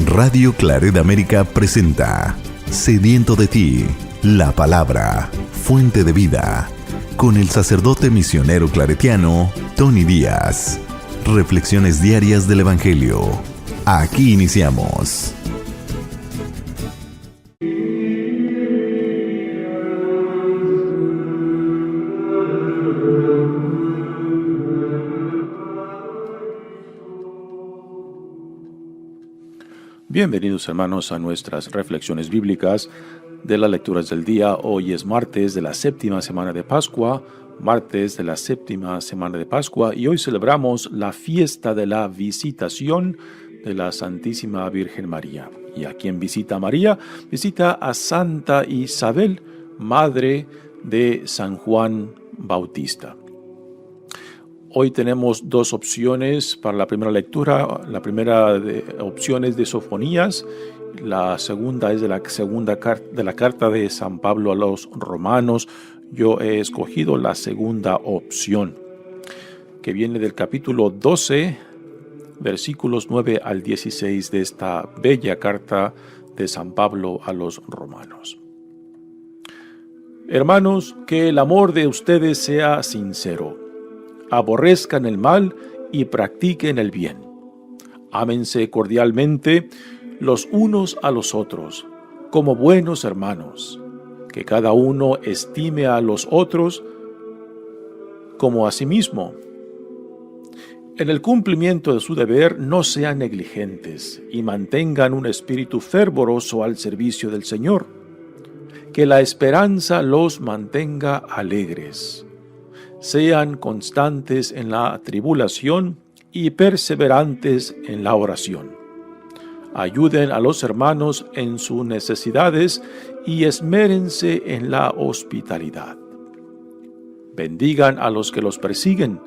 Radio Claret América presenta Sediento de ti, la palabra, fuente de vida, con el sacerdote misionero claretiano Tony Díaz. Reflexiones diarias del Evangelio. Aquí iniciamos. Bienvenidos, hermanos, a nuestras reflexiones bíblicas de las lecturas del día. Hoy es martes de la séptima semana de Pascua, y hoy celebramos la fiesta de la visitación de la Santísima Virgen María. ¿Y a quién visita María? Visita a Santa Isabel, madre de San Juan Bautista. Hoy tenemos dos opciones para la primera lectura. La primera opción es de Sofonías. La segunda es de la carta de San Pablo a los Romanos. Yo he escogido la segunda opción, que viene del capítulo 12, versículos 9 al 16 de esta bella carta de San Pablo a los Romanos. Hermanos, que el amor de ustedes sea sincero. Aborrezcan el mal y practiquen el bien. Ámense cordialmente los unos a los otros, como buenos hermanos. Que cada uno estime a los otros como a sí mismo. En el cumplimiento de su deber no sean negligentes y mantengan un espíritu fervoroso al servicio del Señor. Que la esperanza los mantenga alegres. Sean constantes en la tribulación y perseverantes en la oración. Ayuden a los hermanos en sus necesidades y esmérense en la hospitalidad. Bendigan a los que los persiguen.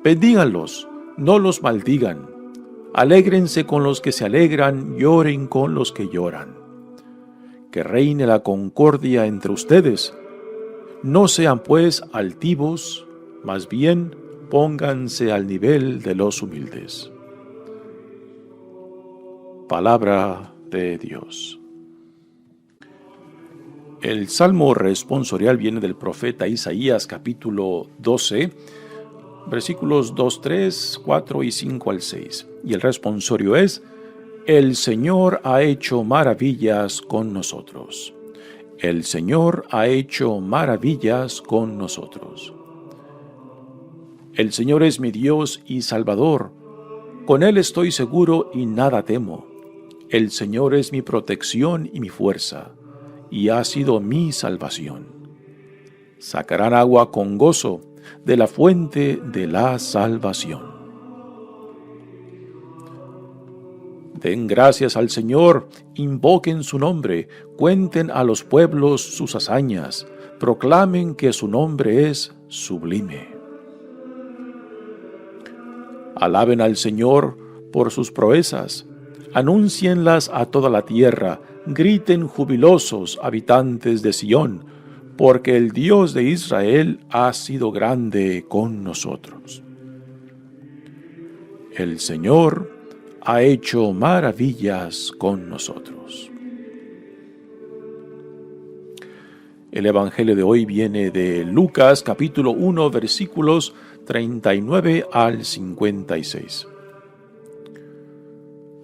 Bendíganlos, no los maldigan. Alégrense con los que se alegran, lloren con los que lloran. Que reine la concordia entre ustedes. No sean pues altivos, más bien pónganse al nivel de los humildes. Palabra de Dios. El salmo responsorial viene del profeta Isaías, capítulo 12, versículos 2, 3, 4 y 5 al 6. Y el responsorio es: El Señor ha hecho maravillas con nosotros. El Señor ha hecho maravillas con nosotros. El Señor es mi Dios y Salvador. Con Él estoy seguro y nada temo. El Señor es mi protección y mi fuerza, y ha sido mi salvación. Sacarán agua con gozo de la fuente de la salvación. Den gracias al Señor, invoquen su nombre, cuenten a los pueblos sus hazañas, proclamen que su nombre es sublime. Alaben al Señor por sus proezas, anúncienlas a toda la tierra, griten jubilosos habitantes de Sión, porque el Dios de Israel ha sido grande con nosotros. El Señor ha hecho maravillas con nosotros. El Evangelio de hoy viene de Lucas, capítulo 1, versículos 39 al 56.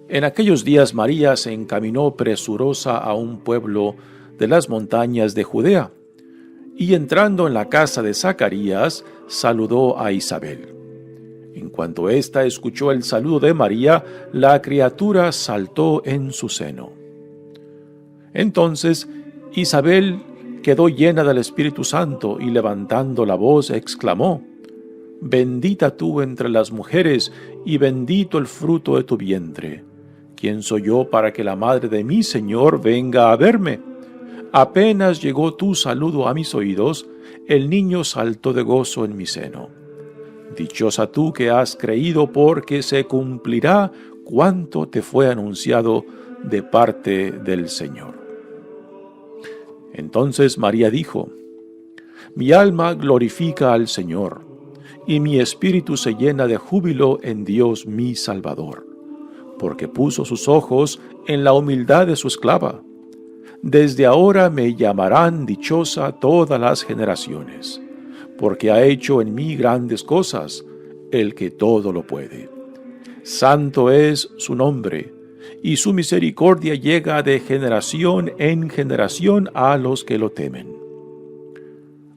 En aquellos días María se encaminó presurosa a un pueblo de las montañas de Judea, y entrando en la casa de Zacarías, saludó a Isabel. En cuanto ésta escuchó el saludo de María, la criatura saltó en su seno. Entonces Isabel quedó llena del Espíritu Santo y levantando la voz exclamó: Bendita tú entre las mujeres y bendito el fruto de tu vientre. ¿Quién soy yo para que la madre de mi Señor venga a verme? Apenas llegó tu saludo a mis oídos, el niño saltó de gozo en mi seno. Dichosa tú que has creído, porque se cumplirá cuanto te fue anunciado de parte del Señor. Entonces María dijo: Mi alma glorifica al Señor, y mi espíritu se llena de júbilo en Dios mi Salvador, porque puso sus ojos en la humildad de su esclava. Desde ahora me llamarán dichosa todas las generaciones, porque ha hecho en mí grandes cosas el que todo lo puede. Santo es su nombre, y su misericordia llega de generación en generación a los que lo temen.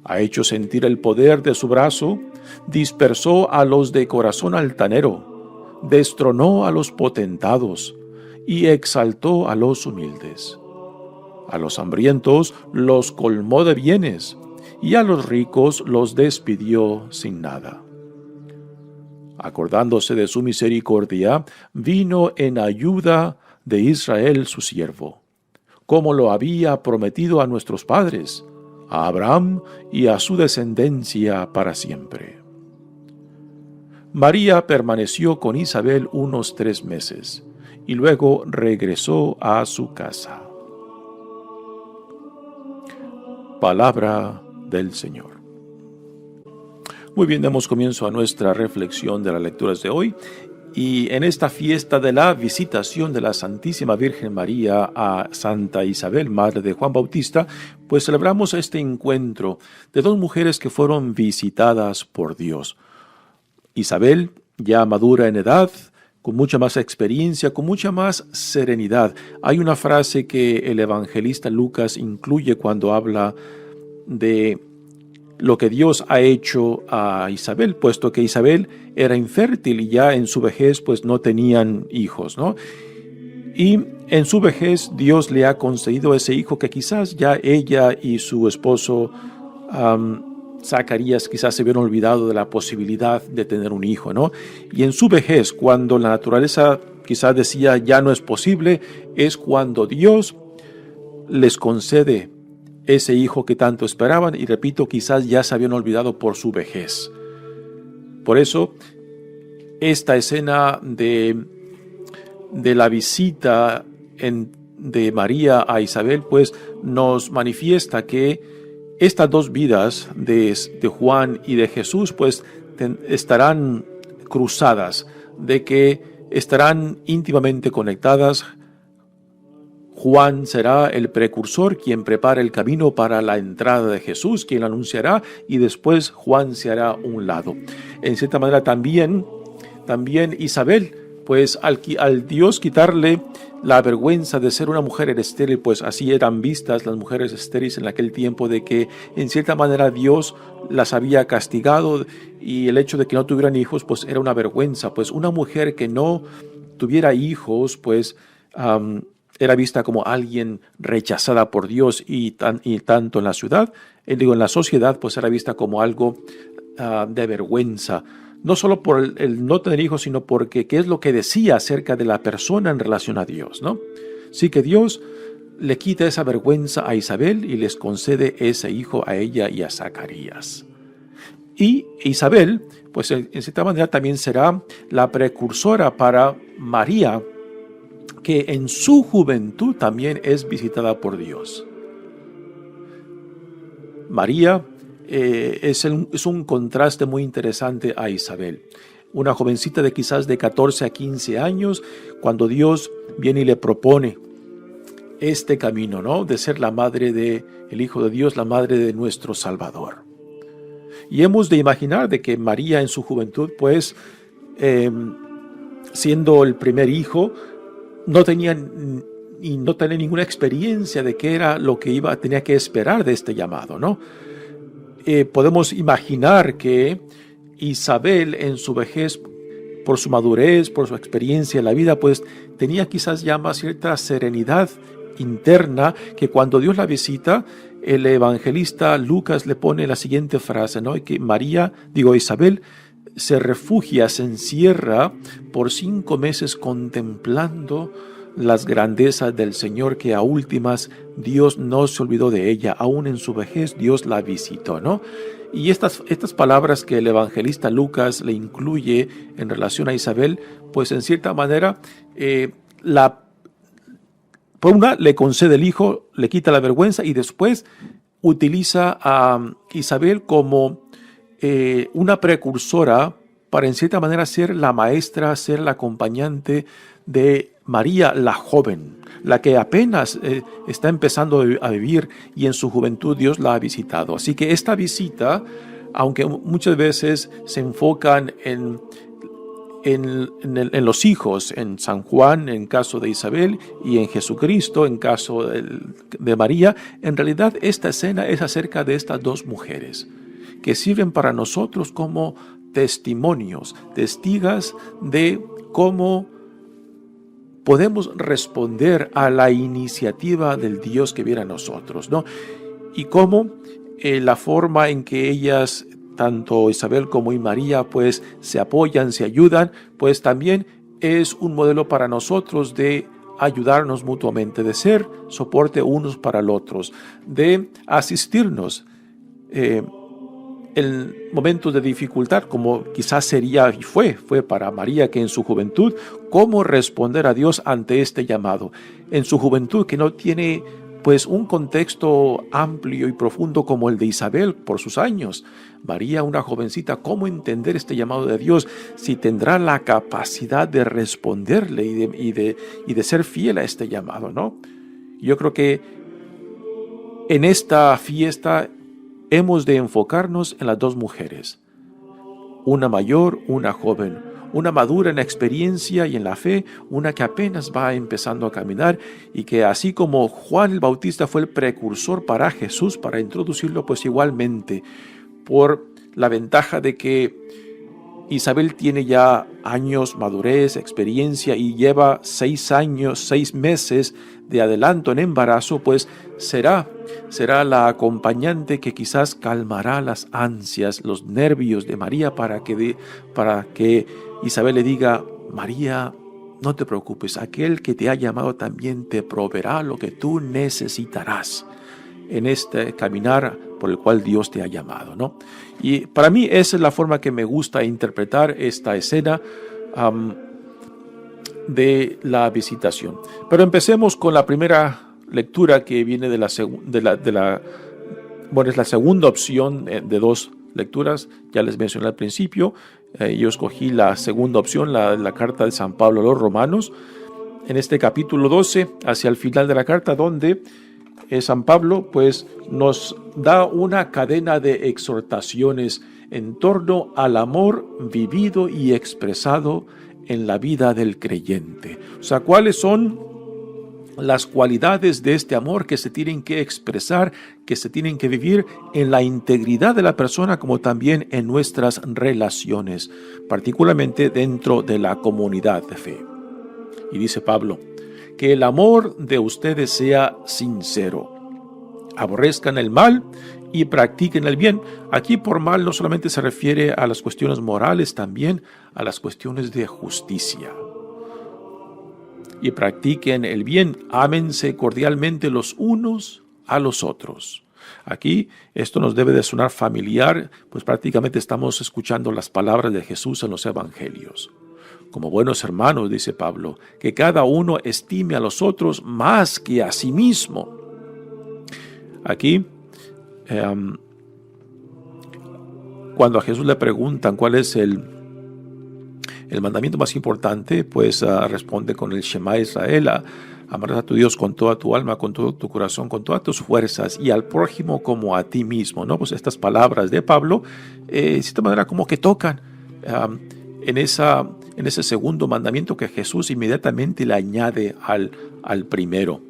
Ha hecho sentir el poder de su brazo, dispersó a los de corazón altanero, destronó a los potentados y exaltó a los humildes. A los hambrientos los colmó de bienes, y a los ricos los despidió sin nada. Acordándose de su misericordia, vino en ayuda de Israel su siervo, como lo había prometido a nuestros padres, a Abraham y a su descendencia para siempre. María permaneció con Isabel unos 3 meses, y luego regresó a su casa. Palabra del Señor. Muy bien, damos comienzo a nuestra reflexión de las lecturas de hoy. Y en esta fiesta de la visitación de la Santísima Virgen María a Santa Isabel, madre de Juan Bautista, pues celebramos este encuentro de 2 mujeres que fueron visitadas por Dios. Isabel, ya madura en edad, con mucha más experiencia, con mucha más serenidad. Hay una frase que el evangelista Lucas incluye cuando habla de lo que Dios ha hecho a Isabel, puesto que Isabel era infértil y ya en su vejez pues no tenían hijos, ¿no? Y en su vejez Dios le ha concedido ese hijo que quizás ya ella y su esposo Zacarías quizás se habían olvidado de la posibilidad de tener un hijo, ¿no? Y en su vejez, cuando la naturaleza quizás decía ya no es posible, es cuando Dios les concede ese hijo que tanto esperaban, y repito, quizás ya se habían olvidado por su vejez. Por eso, esta escena de la visita de María a Isabel, pues nos manifiesta que estas 2 vidas de Juan y de Jesús, pues estarán cruzadas, de que estarán íntimamente conectadas. Juan será el precursor, quien prepara el camino para la entrada de Jesús, quien lo anunciará, y después Juan se hará un lado. En cierta manera también Isabel, pues al Dios quitarle la vergüenza de ser una mujer estéril, pues así eran vistas las mujeres estériles en aquel tiempo, de que en cierta manera Dios las había castigado, y el hecho de que no tuvieran hijos pues era una vergüenza. Pues una mujer que no tuviera hijos pues era vista como alguien rechazada por Dios, y tanto en la ciudad, en la sociedad, pues era vista como algo de vergüenza. No solo por el no tener hijos, sino porque qué es lo que decía acerca de la persona en relación a Dios, ¿no? Sí, que Dios le quita esa vergüenza a Isabel y les concede ese hijo a ella y a Zacarías. Y Isabel, pues en cierta manera también será la precursora para María, que en su juventud también es visitada por Dios. María es un contraste muy interesante a Isabel. Una jovencita de quizás de 14 a 15 años, cuando Dios viene y le propone este camino, ¿no? De ser la madre del Hijo de Dios, la madre de nuestro Salvador. Y hemos de imaginar de que María en su juventud, pues, siendo el primer hijo, no tenía ninguna experiencia de qué era lo que tenía que esperar de este llamado, ¿no? Podemos imaginar que Isabel en su vejez, por su madurez, por su experiencia en la vida, pues tenía quizás ya más cierta serenidad interna, que cuando Dios la visita, el evangelista Lucas le pone la siguiente frase, ¿no? Que Isabel se refugia, se encierra por 5 meses contemplando las grandezas del Señor, que a últimas Dios no se olvidó de ella, aún en su vejez Dios la visitó, ¿no? Y estas palabras que el evangelista Lucas le incluye en relación a Isabel, pues en cierta manera, por una le concede el hijo, le quita la vergüenza, y después utiliza a Isabel como una precursora para en cierta manera ser la maestra, ser la acompañante de María la joven, la que apenas está empezando a vivir y en su juventud Dios la ha visitado. Así que esta visita, aunque muchas veces se enfocan en los hijos, en San Juan en caso de Isabel y en Jesucristo en caso de María, en realidad esta escena es acerca de estas dos mujeres que sirven para nosotros como testimonios, testigas de cómo podemos responder a la iniciativa del Dios que viene a nosotros, ¿no? Y cómo la forma en que ellas, tanto Isabel como María, pues se apoyan, se ayudan, pues también es un modelo para nosotros de ayudarnos mutuamente, de ser soporte unos para los otros, de asistirnos en momentos de dificultad, como quizás sería y fue para María, que en su juventud, cómo responder a Dios ante este llamado. En su juventud, que no tiene pues un contexto amplio y profundo como el de Isabel por sus años. María, una jovencita, ¿cómo entender este llamado de Dios? Si tendrá la capacidad de responderle y de ser fiel a este llamado, ¿no? Yo creo que en esta fiesta hemos de enfocarnos en las dos mujeres, una mayor, una joven, una madura en la experiencia y en la fe, una que apenas va empezando a caminar y que así como Juan el Bautista fue el precursor para Jesús, para introducirlo, pues igualmente, por la ventaja de que Isabel tiene ya años, madurez, experiencia y lleva 6 años, 6 meses de adelanto en embarazo, pues será la acompañante que quizás calmará las ansias, los nervios de María para que Isabel le diga: María, no te preocupes, aquel que te ha llamado también te proveerá lo que tú necesitarás en este caminar por el cual Dios te ha llamado, ¿no? Y para mí esa es la forma que me gusta interpretar esta escena de la visitación. Pero empecemos con la primera lectura, que viene es la segunda opción de 2 lecturas. Ya les mencioné al principio, yo escogí la segunda opción, la carta de San Pablo a los Romanos, en este capítulo 12, hacia el final de la carta, donde San Pablo pues nos da una cadena de exhortaciones en torno al amor vivido y expresado en la vida del creyente. O sea, ¿cuáles son las cualidades de este amor que se tienen que expresar, que se tienen que vivir en la integridad de la persona, como también en nuestras relaciones, particularmente dentro de la comunidad de fe? Y dice Pablo: que el amor de ustedes sea sincero, aborrezcan el mal y practiquen el bien. Aquí por mal no solamente se refiere a las cuestiones morales, también a las cuestiones de justicia. Y practiquen el bien, ámense cordialmente los unos a los otros. Aquí esto nos debe de sonar familiar, pues prácticamente estamos escuchando las palabras de Jesús en los evangelios. Como buenos hermanos, dice Pablo, que cada uno estime a los otros más que a sí mismo. Aquí, cuando a Jesús le preguntan cuál es el mandamiento más importante, pues responde con el Shema Israel: amarás a tu Dios con toda tu alma, con todo tu corazón, con todas tus fuerzas, y al prójimo como a ti mismo, ¿no? Pues estas palabras de Pablo, de cierta manera, como que tocan en ese segundo mandamiento que Jesús inmediatamente le añade al primero.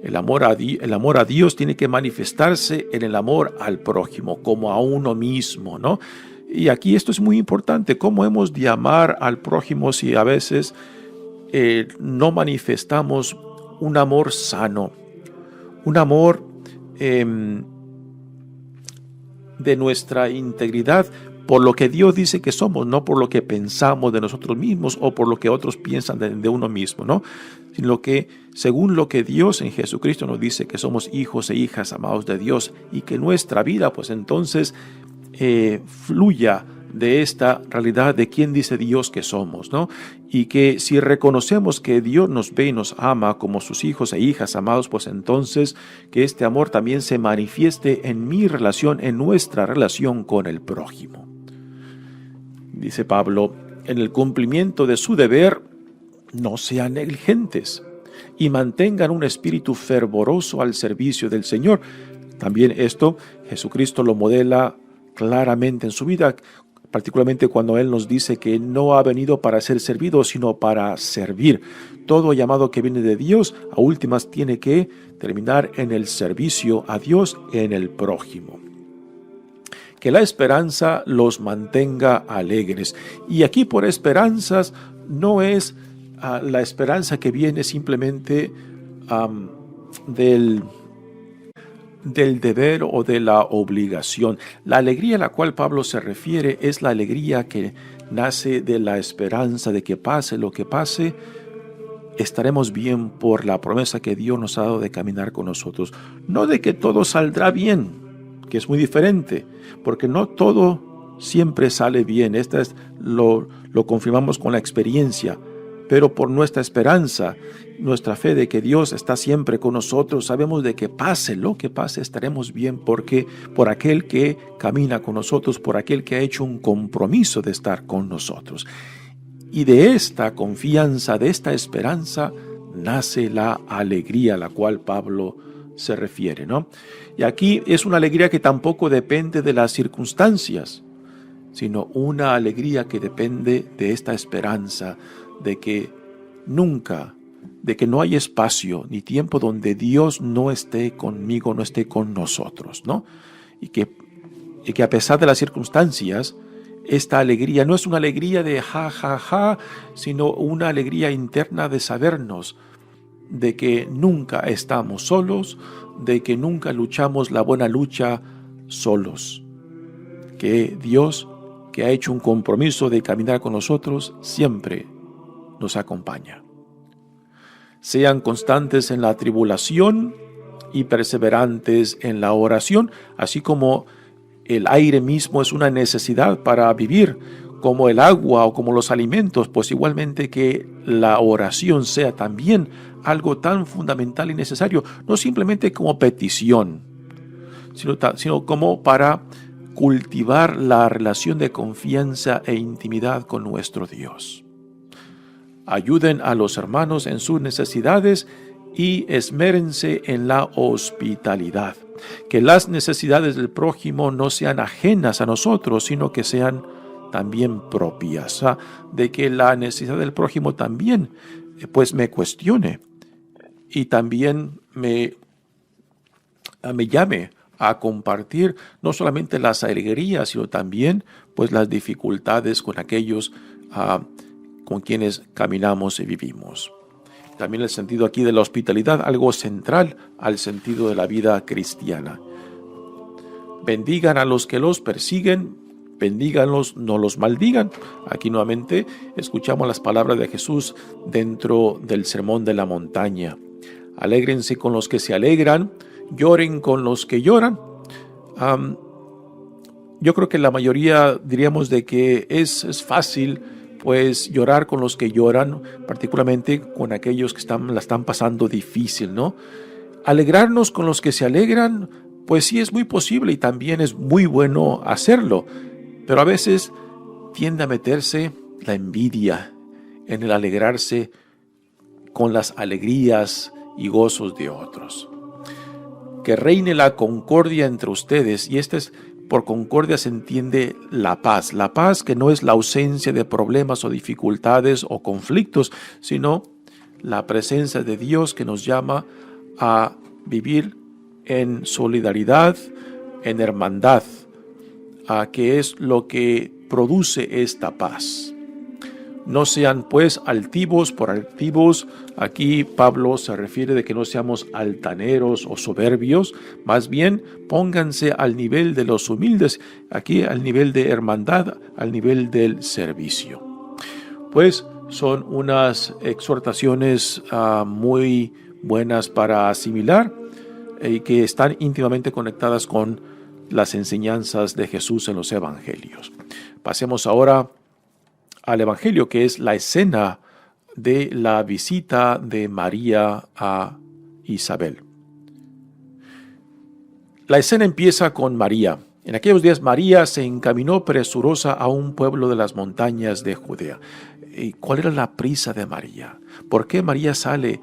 El amor a Dios tiene que manifestarse en el amor al prójimo, como a uno mismo, ¿no? Y aquí esto es muy importante: ¿cómo hemos de amar al prójimo si a veces no manifestamos un amor sano, un amor de nuestra integridad, por lo que Dios dice que somos, no por lo que pensamos de nosotros mismos o por lo que otros piensan de uno mismo, ¿no? Sino que según lo que Dios en Jesucristo nos dice, que somos hijos e hijas amados de Dios, y que nuestra vida pues entonces fluya de esta realidad de quién dice Dios que somos, ¿no? Y que si reconocemos que Dios nos ve y nos ama como sus hijos e hijas amados, pues entonces que este amor también se manifieste en mi relación, en nuestra relación con el prójimo. Dice Pablo: en el cumplimiento de su deber, no sean negligentes y mantengan un espíritu fervoroso al servicio del Señor. También esto Jesucristo lo modela claramente en su vida, particularmente cuando Él nos dice que no ha venido para ser servido, sino para servir. Todo llamado que viene de Dios, a últimas, tiene que terminar en el servicio a Dios en el prójimo. Que la esperanza los mantenga alegres. Y aquí por esperanzas no es la esperanza que viene simplemente del deber o de la obligación. La alegría a la cual Pablo se refiere es la alegría que nace de la esperanza de que pase lo que pase, estaremos bien por la promesa que Dios nos ha dado de caminar con nosotros. No de que todo saldrá bien, que es muy diferente, porque no todo siempre sale bien. Lo confirmamos con la experiencia, pero por nuestra esperanza, nuestra fe de que Dios está siempre con nosotros, sabemos de que pase lo que pase, estaremos bien porque por aquel que camina con nosotros, por aquel que ha hecho un compromiso de estar con nosotros. Y de esta confianza, de esta esperanza, nace la alegría a la cual Pablo se refiere, ¿no? Y aquí es una alegría que tampoco depende de las circunstancias, sino una alegría que depende de esta esperanza, de que no hay espacio ni tiempo donde Dios no esté conmigo, no esté con nosotros, ¿no? Y que a pesar de las circunstancias, esta alegría no es una alegría de ja, sino una alegría interna de sabernos de que nunca estamos solos, de que nunca luchamos la buena lucha solos, que Dios, que ha hecho un compromiso de caminar con nosotros, siempre nos acompaña. Sean constantes en la tribulación y perseverantes en la oración, así como el aire mismo es una necesidad para vivir, como el agua o como los alimentos, pues igualmente que la oración sea también algo tan fundamental y necesario, no simplemente como petición, sino como para cultivar la relación de confianza e intimidad con nuestro Dios. Ayuden a los hermanos en sus necesidades y esmérense en la hospitalidad. Que las necesidades del prójimo no sean ajenas a nosotros, sino que sean también propias. De que la necesidad del prójimo también pues me cuestione y también me llame a compartir no solamente las alegrías, sino también pues las dificultades con aquellos con quienes caminamos y vivimos. También el sentido aquí de la hospitalidad, algo central al sentido de la vida cristiana. Bendigan a los que los persiguen, bendíganlos, no los maldigan. Aquí nuevamente escuchamos las palabras de Jesús dentro del Sermón de la Montaña. Alégrense con los que se alegran, lloren con los que lloran. Yo creo que la mayoría diríamos de que es fácil pues llorar con los que lloran, particularmente con aquellos que la están pasando difícil, ¿no? Alegrarnos con los que se alegran, pues sí es muy posible y también es muy bueno hacerlo, pero a veces tiende a meterse la envidia en el alegrarse con las alegrías y gozos de otros. Que reine la concordia entre ustedes, y por concordia se entiende la paz que no es la ausencia de problemas o dificultades o conflictos, sino la presencia de Dios que nos llama a vivir en solidaridad, en hermandad, que es lo que produce esta paz. No sean pues altivos por altivos. Aquí Pablo se refiere de que no seamos altaneros o soberbios, más bien pónganse al nivel de los humildes, aquí al nivel de hermandad, al nivel del servicio. Pues son unas exhortaciones muy buenas para asimilar y que están íntimamente conectadas con las enseñanzas de Jesús en los evangelios. Pasemos ahora al Evangelio, que es la escena de la visita de María a Isabel. La escena empieza con María. En aquellos días María se encaminó presurosa a un pueblo de las montañas de Judea. ¿cuál era la prisa de María? ¿Por qué María sale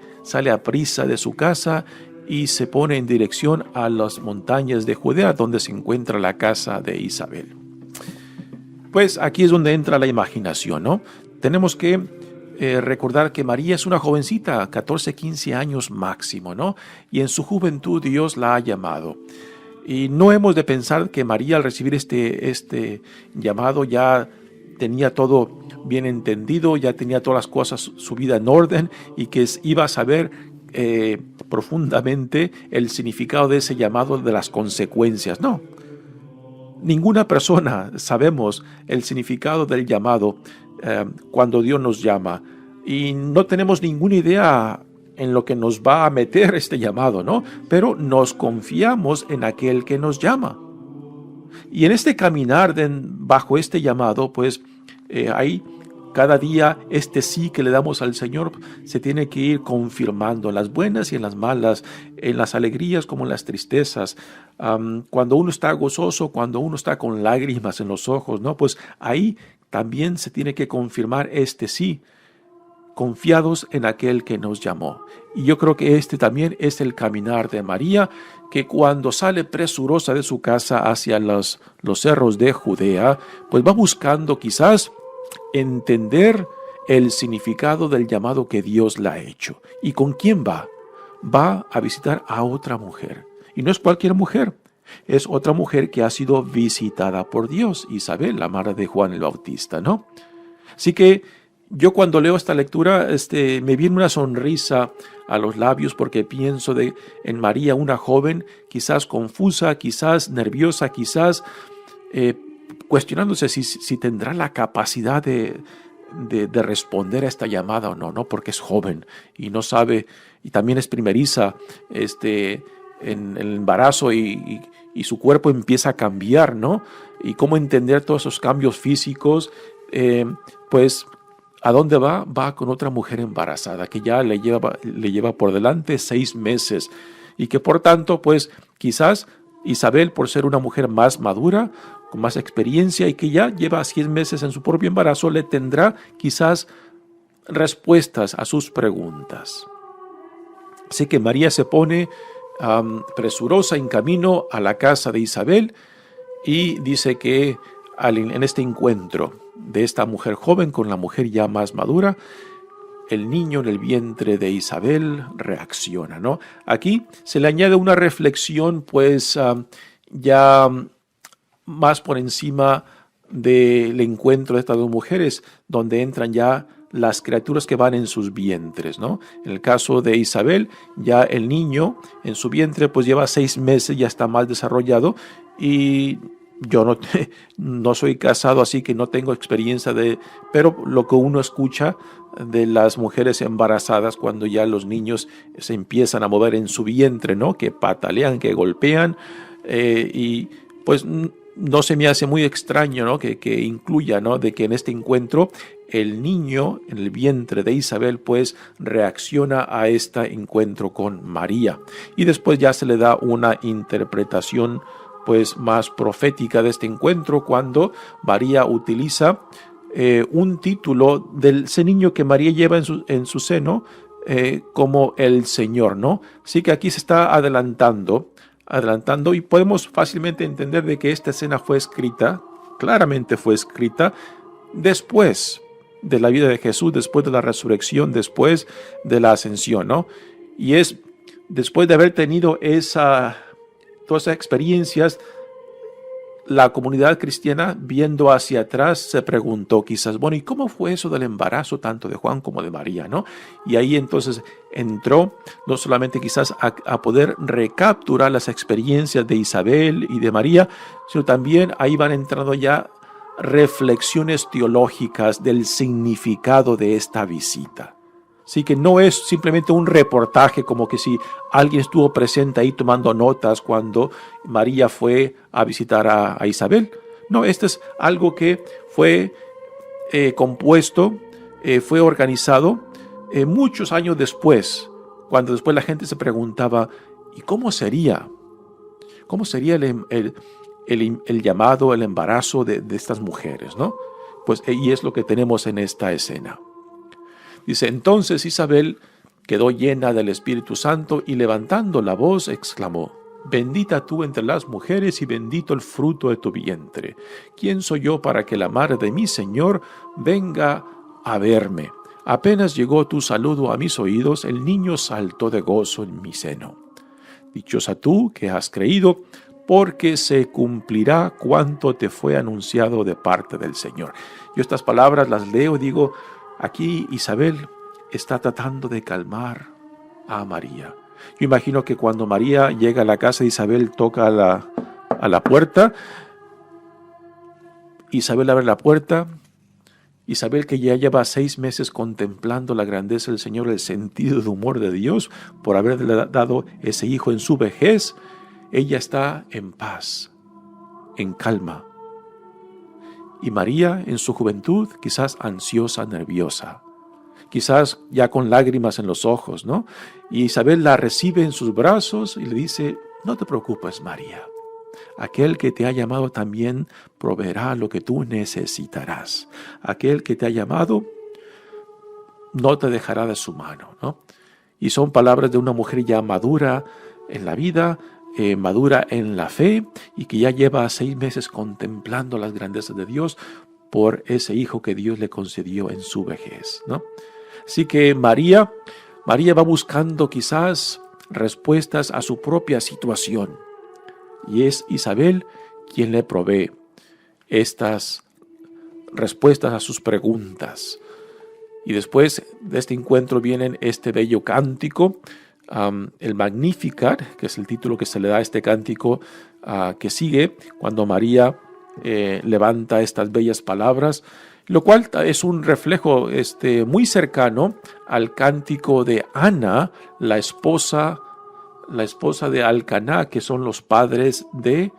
a prisa de su casa y se pone en dirección a las montañas de Judea, donde se encuentra la casa de Isabel? Pues aquí es donde entra la imaginación, ¿no? Tenemos que recordar que María es una jovencita, 14, 15 años máximo, ¿no? Y en su juventud Dios la ha llamado. Y no hemos de pensar que María, al recibir este llamado, ya tenía todo bien entendido, ya tenía todas las cosas, su vida en orden, y que iba a saber profundamente el significado de ese llamado, de las consecuencias. No. Ninguna persona sabemos el significado del llamado cuando Dios nos llama, y no tenemos ninguna idea en lo que nos va a meter este llamado, ¿no? Pero nos confiamos en aquel que nos llama. Y en este caminar bajo este llamado, pues hay cada día este sí que le damos al Señor se tiene que ir confirmando en las buenas y en las malas, en las alegrías como en las tristezas. Cuando uno está gozoso, cuando uno está con lágrimas en los ojos, ¿no? Pues ahí también se tiene que confirmar este sí, confiados en aquel que nos llamó. Y yo creo que este también es el caminar de María, que cuando sale presurosa de su casa hacia los cerros de Judea, pues va buscando quizás entender el significado del llamado que Dios le ha hecho. ¿Y con quién va? Va a visitar a otra mujer. Y no es cualquier mujer, es otra mujer que ha sido visitada por Dios, Isabel, la madre de Juan el Bautista, ¿no? Así que yo cuando leo esta lectura, me viene una sonrisa a los labios, porque pienso en María, una joven quizás confusa, quizás nerviosa, quizás cuestionándose si tendrá la capacidad de responder a esta llamada o no, ¿no? Porque es joven y no sabe, y también es primeriza en el embarazo, y su cuerpo empieza a cambiar, ¿no? Y cómo entender todos esos cambios físicos, pues ¿a dónde va? Va con otra mujer embarazada que ya le lleva por delante 6 meses, y que por tanto, pues quizás Isabel, por ser una mujer más madura, con más experiencia y que ya lleva 6 meses en su propio embarazo, le tendrá quizás respuestas a sus preguntas. Así que María se pone presurosa en camino a la casa de Isabel, y dice que en este encuentro de esta mujer joven con la mujer ya más madura, el niño en el vientre de Isabel reacciona, ¿no? Aquí se le añade una reflexión, pues ya más por encima del encuentro de estas dos mujeres, donde entran ya las criaturas que van en sus vientres, ¿no? En el caso de Isabel, ya el niño en su vientre pues lleva 6 meses, ya está más desarrollado, y yo no soy casado, así que no tengo experiencia pero lo que uno escucha de las mujeres embarazadas cuando ya los niños se empiezan a mover en su vientre, ¿no? Que patalean, que golpean, y pues no se me hace muy extraño, ¿no? que incluya, ¿no? De que en este encuentro el niño en el vientre de Isabel pues reacciona a este encuentro con María, y después ya se le da una interpretación pues más profética de este encuentro, cuando María utiliza un título de ese niño que María lleva en su seno, como el Señor, ¿no? Así que aquí se está adelantando, y podemos fácilmente entender de que esta escena claramente fue escrita después de la vida de Jesús, después de la resurrección, después de la ascensión, ¿no? Y es después de haber tenido todas esas experiencias, la comunidad cristiana, viendo hacia atrás, se preguntó quizás, bueno, ¿y cómo fue eso del embarazo tanto de Juan como de María, ¿no? Y ahí entonces entró no solamente quizás a poder recapturar las experiencias de Isabel y de María, sino también ahí van entrando ya reflexiones teológicas del significado de esta visita. Así que no es simplemente un reportaje, como que si alguien estuvo presente ahí tomando notas cuando María fue a visitar a Isabel. No, esto es algo que fue compuesto, fue organizado muchos años después, cuando después la gente se preguntaba, ¿y cómo sería? ¿Cómo sería el llamado, el embarazo de estas mujeres, ¿no? Pues, y es lo que tenemos en esta escena. Dice, entonces Isabel quedó llena del Espíritu Santo y levantando la voz exclamó, bendita tú entre las mujeres y bendito el fruto de tu vientre. ¿Quién soy yo para que la madre de mi Señor venga a verme? Apenas llegó tu saludo a mis oídos, el niño saltó de gozo en mi seno. Dichosa tú que has creído, porque se cumplirá cuanto te fue anunciado de parte del Señor. Yo estas palabras las leo y digo, aquí Isabel está tratando de calmar a María. Yo imagino que cuando María llega a la casa de Isabel, toca a la puerta. Isabel abre la puerta. Isabel, que ya lleva 6 meses contemplando la grandeza del Señor, el sentido de humor de Dios, por haberle dado ese hijo en su vejez, ella está en paz, en calma. Y María, en su juventud, quizás ansiosa, nerviosa, quizás ya con lágrimas en los ojos, ¿no? Y Isabel la recibe en sus brazos y le dice, no te preocupes, María. Aquel que te ha llamado también proveerá lo que tú necesitarás. Aquel que te ha llamado no te dejará de su mano, ¿no? Y son palabras de una mujer ya madura en la vida, madura en la fe, y que ya lleva 6 meses contemplando las grandezas de Dios por ese hijo que Dios le concedió en su vejez, ¿no? Así que María va buscando quizás respuestas a su propia situación. Y es Isabel quien le provee estas respuestas a sus preguntas. Y después de este encuentro viene este bello cántico, el Magnificat, que es el título que se le da a este cántico que sigue, cuando María levanta estas bellas palabras, lo cual es un reflejo muy cercano al cántico de Ana, la esposa de Alcaná, que son los padres de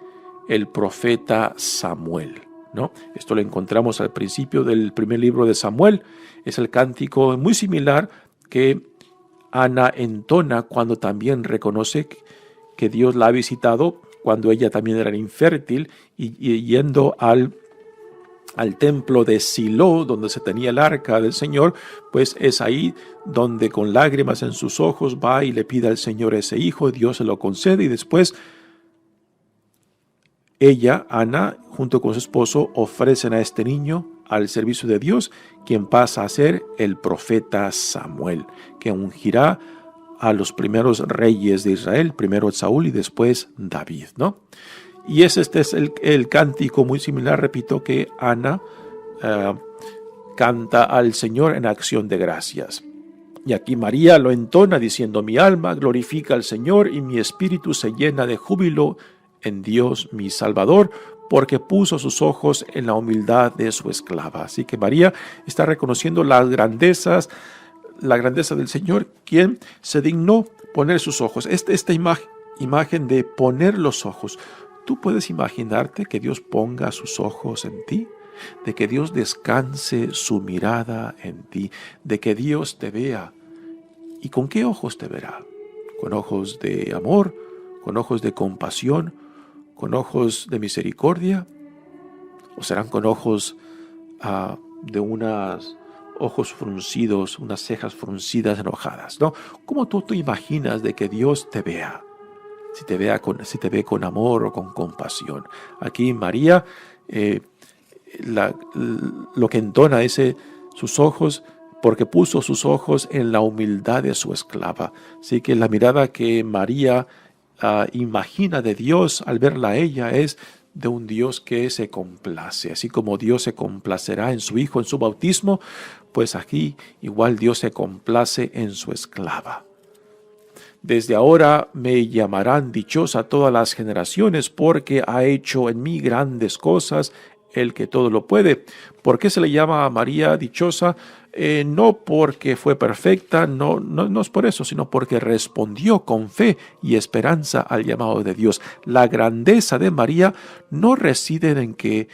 el profeta Samuel, ¿no? Esto lo encontramos al principio del primer libro de Samuel. Es el cántico muy similar que Ana entona cuando también reconoce que Dios la ha visitado cuando ella también era infértil y yendo al templo de Silo, donde se tenía el arca del Señor, pues es ahí donde con lágrimas en sus ojos va y le pide al Señor ese hijo, Dios se lo concede, y después ella, Ana, junto con su esposo, ofrecen a este niño al servicio de Dios, quien pasa a ser el profeta Samuel, que ungirá a los primeros reyes de Israel, primero Saúl y después David, ¿no? Y este es el cántico muy similar, repito, que Ana canta al Señor en acción de gracias. Y aquí María lo entona diciendo, mi alma glorifica al Señor y mi espíritu se llena de júbilo en Dios mi Salvador, porque puso sus ojos en la humildad de su esclava. Así que María está reconociendo la grandeza del Señor, quien se dignó poner sus ojos. Esta imagen de poner los ojos. ¿Tú puedes imaginarte que Dios ponga sus ojos en ti? De que Dios descanse su mirada en ti, de que Dios te vea. ¿Y con qué ojos te verá? ¿Con ojos de amor? ¿Con ojos de compasión? ¿Con ojos de misericordia? ¿O serán con ojos de unos ojos fruncidos, unas cejas fruncidas, enojadas, ¿no? ¿Cómo tú imaginas de que Dios te vea? Si te ve con amor o con compasión. Aquí María, lo que entona es sus ojos, porque puso sus ojos en la humildad de su esclava. Así que la mirada que María imagina de Dios al verla a ella es de un Dios que se complace. Así como Dios se complacerá en su Hijo en su bautismo, pues aquí igual Dios se complace en su esclava. Desde ahora me llamarán dichosa todas las generaciones, porque ha hecho en mí grandes cosas el que todo lo puede. ¿Por qué se le llama a María dichosa? No porque fue perfecta, no es por eso, sino porque respondió con fe y esperanza al llamado de Dios. La grandeza de María no reside en que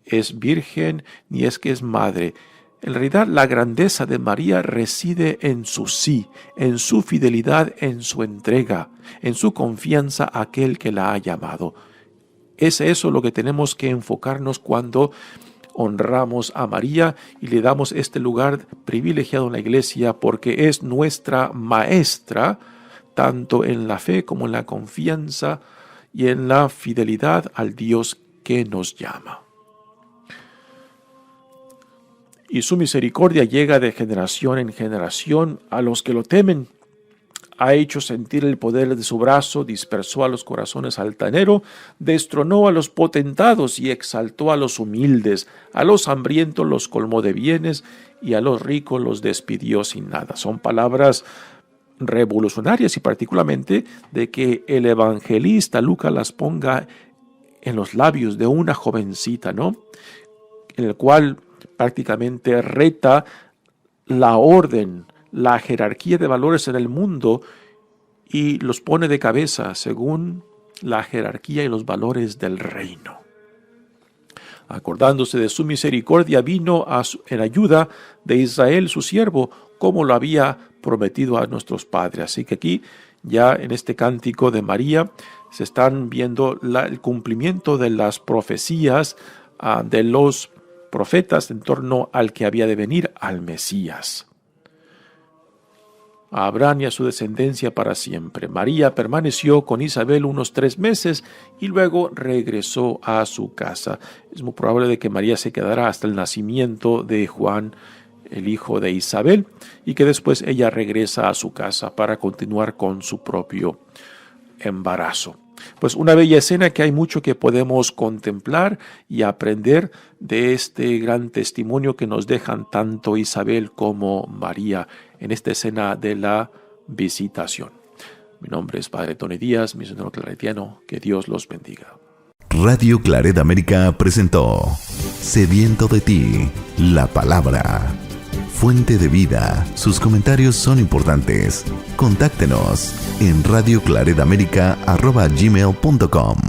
es virgen ni es que es madre. En realidad, la grandeza de María reside en su sí, en su fidelidad, en su entrega, en su confianza a aquel que la ha llamado. Es eso lo que tenemos que enfocarnos cuando honramos a María y le damos este lugar privilegiado en la iglesia porque es nuestra maestra, tanto en la fe como en la confianza y en la fidelidad al Dios que nos llama. Y su misericordia llega de generación en generación a los que lo temen. Ha hecho sentir el poder de su brazo, dispersó a los corazones altaneros, destronó a los potentados y exaltó a los humildes, a los hambrientos los colmó de bienes y a los ricos los despidió sin nada. Son palabras revolucionarias y particularmente de que el evangelista Lucas las ponga en los labios de una jovencita, ¿no? En el cual prácticamente reta la orden, la jerarquía de valores en el mundo y los pone de cabeza según la jerarquía y los valores del reino. Acordándose de su misericordia, vino en ayuda de Israel, su siervo, como lo había prometido a nuestros padres. Así que aquí, ya en este cántico de María, se están viendo el cumplimiento de las profecías de los profetas en torno al que había de venir, al Mesías. A Abraham y a su descendencia para siempre. María permaneció con Isabel unos 3 meses y luego regresó a su casa. Es muy probable de que María se quedara hasta el nacimiento de Juan, el hijo de Isabel, y que después ella regresa a su casa para continuar con su propio embarazo. Pues una bella escena que hay mucho que podemos contemplar y aprender de este gran testimonio que nos dejan tanto Isabel como María en esta escena de la visitación. Mi nombre es Padre Tony Díaz, misionero claretiano. Que Dios los bendiga. Radio Claret América presentó Sediento de ti, la palabra. Fuente de vida. Sus comentarios son importantes. Contáctenos en radioclaretamerica@gmail.com.